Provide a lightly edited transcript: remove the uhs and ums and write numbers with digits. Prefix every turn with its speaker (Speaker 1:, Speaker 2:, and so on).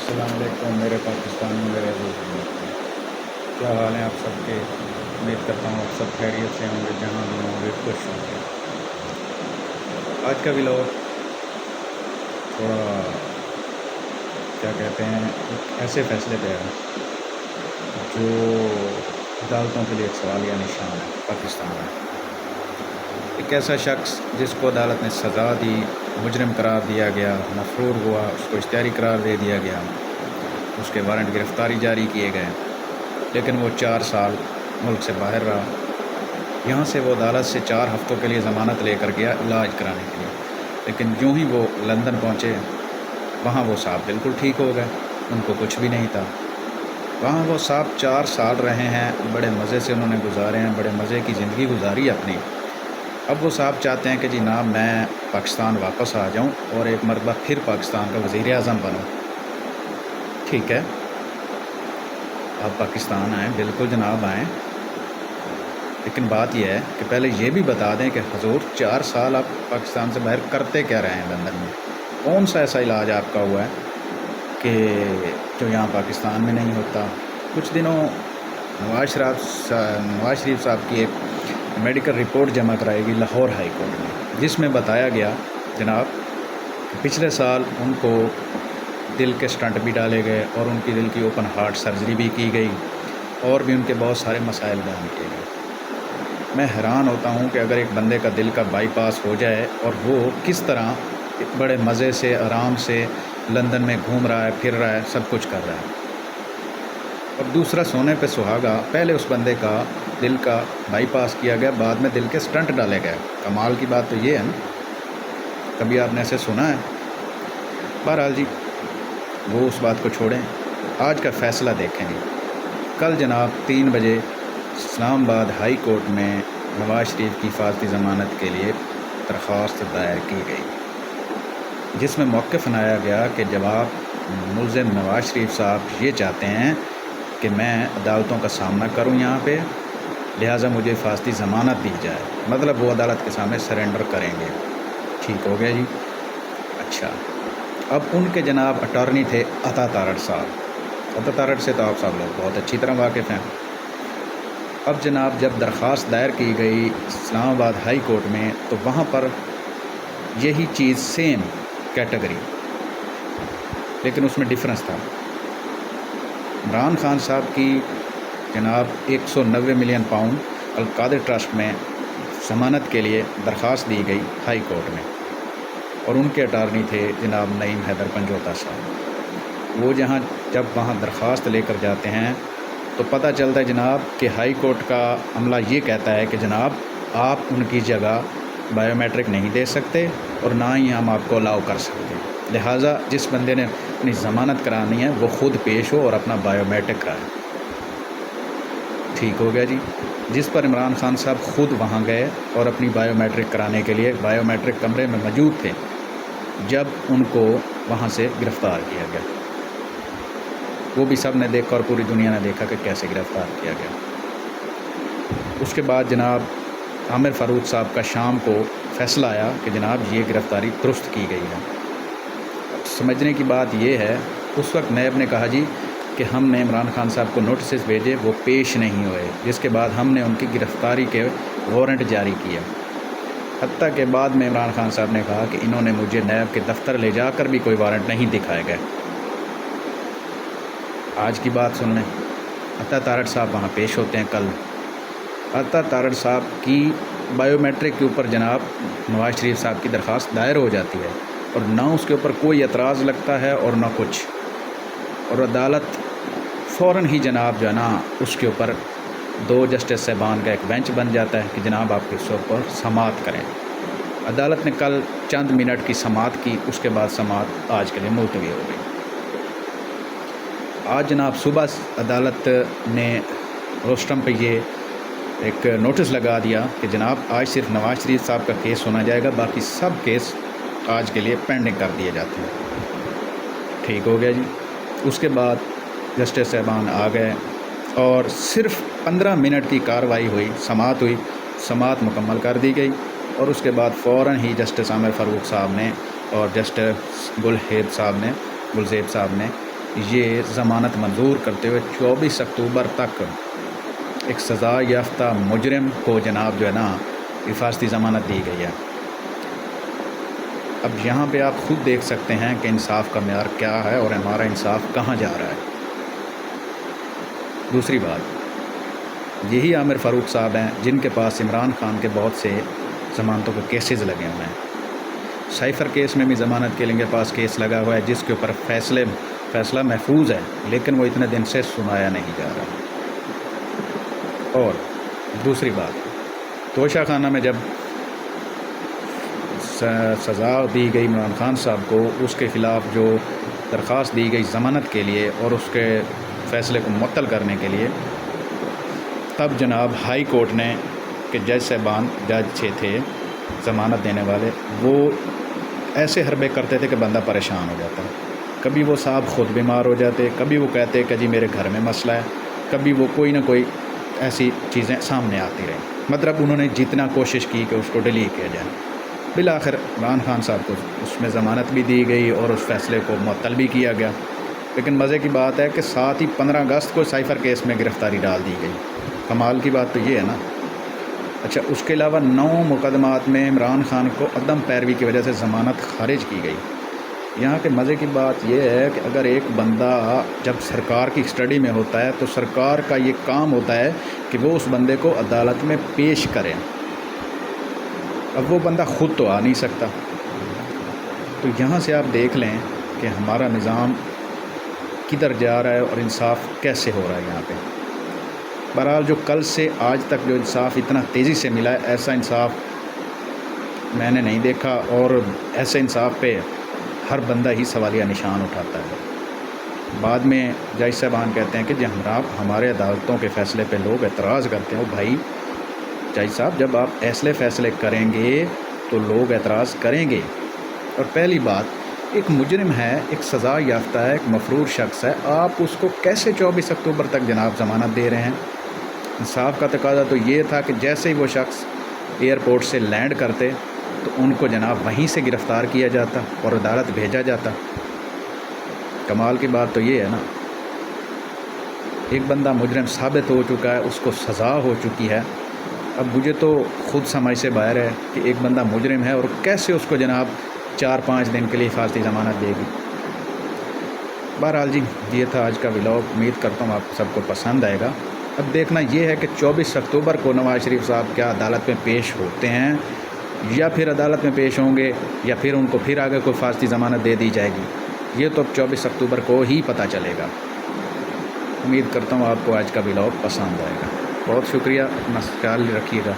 Speaker 1: अस्सलाम वालेकुम मेरे पाकिस्तान में मेरे दोस्त, क्या हाल है आप सबके। उम्मीद करता हूँ आप सब खैरियत से होंगे, जहाँ भी होंगे खुश होंगे। आज का व्लॉग थोड़ा क्या कहते हैं, एक ऐसे फैसले पे है जो अदालतों के लिए एक सवालिया निशान है। पाकिस्तान में एक ऐसा शख्स जिसको अदालत ने सज़ा दी, मुजरिम करार दिया गया, मफरूर हुआ, उसको इख्तियारी करार दे दिया गया, उसके वारंट गिरफ़्तारी जारी किए गए, लेकिन वो 4 साल मुल्क से बाहर रहा। यहाँ से वो अदालत से 4 हफ़्तों के लिए ज़मानत लेकर गया इलाज कराने के लिए, लेकिन यूँ ही वो लंदन पहुँचे, वहाँ वो साहब बिल्कुल ठीक हो गए, उनको कुछ भी नहीं था। वहाँ वो साहब 4 साल रहे हैं, बड़े मज़े से उन्होंने गुजारे हैं, बड़े मज़े की ज़िंदगी गुजारी अपनी। अब वो साहब चाहते हैं कि जी ना, मैं पाकिस्तान वापस आ जाऊँ और एक मरतबा फिर पाकिस्तान का वज़ीर-ए-आज़म बनूँ। ठीक है, आप पाकिस्तान आएँ, बिल्कुल जनाब आएँ, लेकिन बात यह है कि पहले ये भी बता दें कि हुज़ूर 4 साल आप पाकिस्तान से बाहर करते क्या रहे हैं लंदन में? कौन सा ऐसा इलाज आपका हुआ है कि जो यहाँ पाकिस्तान में नहीं होता? कुछ दिनों नवाज शरीफ साहब की एक मेडिकल रिपोर्ट जमा कराएगी लाहौर हाई कोर्ट में, जिसमें बताया गया जनाब कि पिछले साल उनको दिल के स्टंट भी डाले गए और उनकी दिल की ओपन हार्ट सर्जरी भी की गई, और भी उनके बहुत सारे मसाइल बयान किए गए। मैं हैरान होता हूँ कि अगर एक बंदे का दिल का बाईपास हो जाए और वो किस तरह बड़े मज़े से आराम से लंदन में घूम रहा है, फिर रहा है, सब कुछ कर रहा है। और दूसरा, सोने पे सुहागा, पहले उस बंदे का दिल का बाईपास किया गया, बाद में दिल के स्टंट डाले गए। कमाल की बात तो ये है ना, कभी आपने ऐसे सुना है? बहरहाल जी, वो उस बात को छोड़ें, आज का फ़ैसला देखेंगे। कल जनाब 3 बजे इस्लामाबाद हाई कोर्ट में नवाज शरीफ की हिफाजती ज़मानत के लिए दरख्वास्त दायर की गई, जिसमें मौक़िफ़ बनाया गया कि जब आप मुल्ज़िम नवाज शरीफ साहब ये चाहते हैं कि मैं अदालतों का सामना करूं यहाँ पे, लिहाजा मुझे हिफाजती ज़मानत दी जाए, मतलब वो अदालत के सामने सरेंडर करेंगे। ठीक हो गया जी। अच्छा, अब उनके जनाब अटॉर्नी थे अता तारड़ साहब। अता तारड़ से तो आप सब लोग बहुत अच्छी तरह वाकिफ़ हैं। अब जनाब जब दरख्वास्त दायर की गई इस्लामाबाद हाई कोर्ट में, तो वहाँ पर यही चीज़ सेम कैटेगरी, लेकिन उसमें डिफरेंस था। इमरान खान साहब की जनाब 190 मिलियन पाउंड अल-कादिर ट्रस्ट में ज़मानत के लिए दरख्वास्त दी गई हाई कोर्ट में, और उनके अटारनी थे जनाब नईम हैदर पंजोता साहब। वो जब वहाँ दरख्वास्त लेकर जाते हैं तो पता चलता है जनाब कि हाई कोर्ट का अमला ये कहता है कि जनाब आप उनकी जगह बायोमेट्रिक नहीं दे सकते और ना ही हम आपको अलाउ कर सकते, लिहाजा जिस बंदे ने अपनी ज़मानत करानी है वो ख़ुद पेश हो और अपना बायोमेट्रिक कराए। ठीक हो गया जी। जिस पर इमरान खान साहब ख़ुद वहाँ गए और अपनी बायोमेट्रिक कराने के लिए बायोमेट्रिक कमरे में मौजूद थे जब उनको वहाँ से गिरफ़्तार किया गया। वो भी सब ने देखा और पूरी दुनिया ने देखा कि कैसे गिरफ़्तार किया गया। उसके बाद जनाब आमिर फ़ारूक साहब का शाम को फ़ैसला आया कि जनाब ये गिरफ़्तारी दुरुस्त की गई है। समझने की बात ये है, उस वक्त नैब ने कहा जी कि हमने इमरान खान साहब को नोटिस भेजे, वो पेश नहीं हुए, जिसके बाद हमने उनकी गिरफ़्तारी के वारंट जारी किया। हत्ता के बाद में इमरान खान साहब ने कहा कि इन्होंने मुझे नैब के दफ्तर ले जाकर भी कोई वारंट नहीं दिखाए गए। आज की बात सुन लें, अता तारड़ साहब वहाँ पेश होते हैं कल। अता तारड़ साहब की बायोमेट्रिक के ऊपर जनाब नवाज शरीफ साहब की दरख्वास्त दायर हो जाती है, और ना उसके ऊपर कोई एतराज़ लगता है और ना कुछ, और अदालत फ़ौरन ही जनाब जो है ना उसके ऊपर 2 जस्टिस साहबान का एक बेंच बन जाता है कि जनाब आप इस पर समाअत करें। अदालत ने कल चंद मिनट की समाअत की, उसके बाद समाअत आज के लिए मुलतवी हो गई। आज जनाब सुबह अदालत ने रोस्टम पे ये एक नोटिस लगा दिया कि जनाब आज सिर्फ नवाज शरीफ साहब का केस सुना जाएगा, बाकी सब केस आज के लिए पेंडिंग कर दिए जाते हैं। ठीक हो गया जी। उसके बाद जस्टिस साहबान आ गए और सिर्फ 15 मिनट की कार्रवाई हुई, समाअत हुई, समाअत मुकम्मल कर दी गई, और उसके बाद फ़ौरन ही जस्टिस आमिर फ़ारूक साहब ने और जस्टिस गुलज़ेब साहब ने یہ ضمانت منظور کرتے ہوئے 24 اکتوبر تک ایک سزا یافتہ مجرم کو جناب جو ہے نا حفاظتی ضمانت دی گئی ہے۔ اب یہاں پہ آپ خود دیکھ سکتے ہیں کہ انصاف کا معیار کیا ہے اور ہمارا انصاف کہاں جا رہا ہے۔ دوسری بات، یہی عامر فاروق صاحب ہیں جن کے پاس عمران خان کے بہت سے ضمانتوں کے کیسز لگے ہوئے ہیں۔ سائفر کیس میں بھی ضمانت کے ان کے پاس کیس لگا ہوا ہے جس کے اوپر فیصلہ محفوظ ہے، لیکن وہ اتنے دن سے سنایا نہیں جا رہا۔ اور دوسری بات، توشہ خانہ میں جب سزا دی گئی عمران خان صاحب کو، اس کے خلاف جو درخواست دی گئی ضمانت کے لیے اور اس کے فیصلے کو معطل کرنے کے لیے، تب جناب ہائی کورٹ نے کہ جج صاحبان جج تھے ضمانت دینے والے، وہ ایسے حربے کرتے تھے کہ بندہ پریشان ہو جاتا۔ کبھی وہ صاحب خود بیمار ہو جاتے، کبھی وہ کہتے کہ جی میرے گھر میں مسئلہ ہے، کبھی وہ کوئی نہ کوئی ایسی چیزیں سامنے آتی رہیں۔ مطلب انہوں نے جتنا کوشش کی کہ اس کو ڈیلی کیا جائے، بالآخر عمران خان صاحب کو اس میں ضمانت بھی دی گئی اور اس فیصلے کو معطل بھی کیا گیا۔ لیکن مزے کی بات ہے کہ ساتھ ہی 15 اگست کو سائفر کیس میں گرفتاری ڈال دی گئی۔ کمال کی بات تو یہ ہے نا۔ اچھا، اس کے علاوہ 9 مقدمات میں عمران خان کو عدم پیروی کی وجہ سے ضمانت خارج کی گئی۔ یہاں کے مزے کی بات یہ ہے کہ اگر ایک بندہ جب سرکار کی اسٹڈی میں ہوتا ہے تو سرکار کا یہ کام ہوتا ہے کہ وہ اس بندے کو عدالت میں پیش کرے۔ اب وہ بندہ خود تو آ نہیں سکتا، تو یہاں سے آپ دیکھ لیں کہ ہمارا نظام کدھر جا رہا ہے اور انصاف کیسے ہو رہا ہے یہاں پہ۔ بہرحال جو کل سے آج تک جو انصاف اتنا تیزی سے ملا ہے، ایسا انصاف میں نے نہیں دیکھا، اور ایسے انصاف پہ ہر بندہ ہی سوالیہ نشان اٹھاتا ہے۔ بعد میں جج صاحبان کہتے ہیں کہ جب ہمارے عدالتوں کے فیصلے پہ لوگ اعتراض کرتے ہیں، بھائی جج صاحب جب آپ ایسے فیصلے کریں گے تو لوگ اعتراض کریں گے۔ اور پہلی بات، ایک مجرم ہے، ایک سزا یافتہ ہے، ایک مفرور شخص ہے، آپ اس کو کیسے 24 اکتوبر تک جناب ضمانت دے رہے ہیں؟ انصاف کا تقاضا تو یہ تھا کہ جیسے ہی وہ شخص ایئرپورٹ سے لینڈ کرتے تو ان کو جناب وہیں سے گرفتار کیا جاتا اور عدالت بھیجا جاتا۔ کمال کی بات تو یہ ہے نا، ایک بندہ مجرم ثابت ہو چکا ہے، اس کو سزا ہو چکی ہے۔ اب مجھے تو خود سمجھ سے باہر ہے کہ ایک بندہ مجرم ہے اور کیسے اس کو جناب 4-5 دن کے لیے حفاظتی ضمانت دے گی۔ بہرحال جی، یہ تھا آج کا ولاگ، امید کرتا ہوں آپ سب کو پسند آئے گا۔ اب دیکھنا یہ ہے کہ 24 اکتوبر کو نواز شریف صاحب کیا عدالت میں پیش ہوتے ہیں، یا پھر عدالت میں پیش ہوں گے، یا پھر ان کو پھر آگے کوئی حفاظتی ضمانت دے دی جائے گی۔ یہ تو اب 24 اکتوبر کو ہی پتہ چلے گا۔ امید کرتا ہوں آپ کو آج کا ولاگ پسند آئے گا۔ بہت شکریہ، اپنا خیال رکھیے گا۔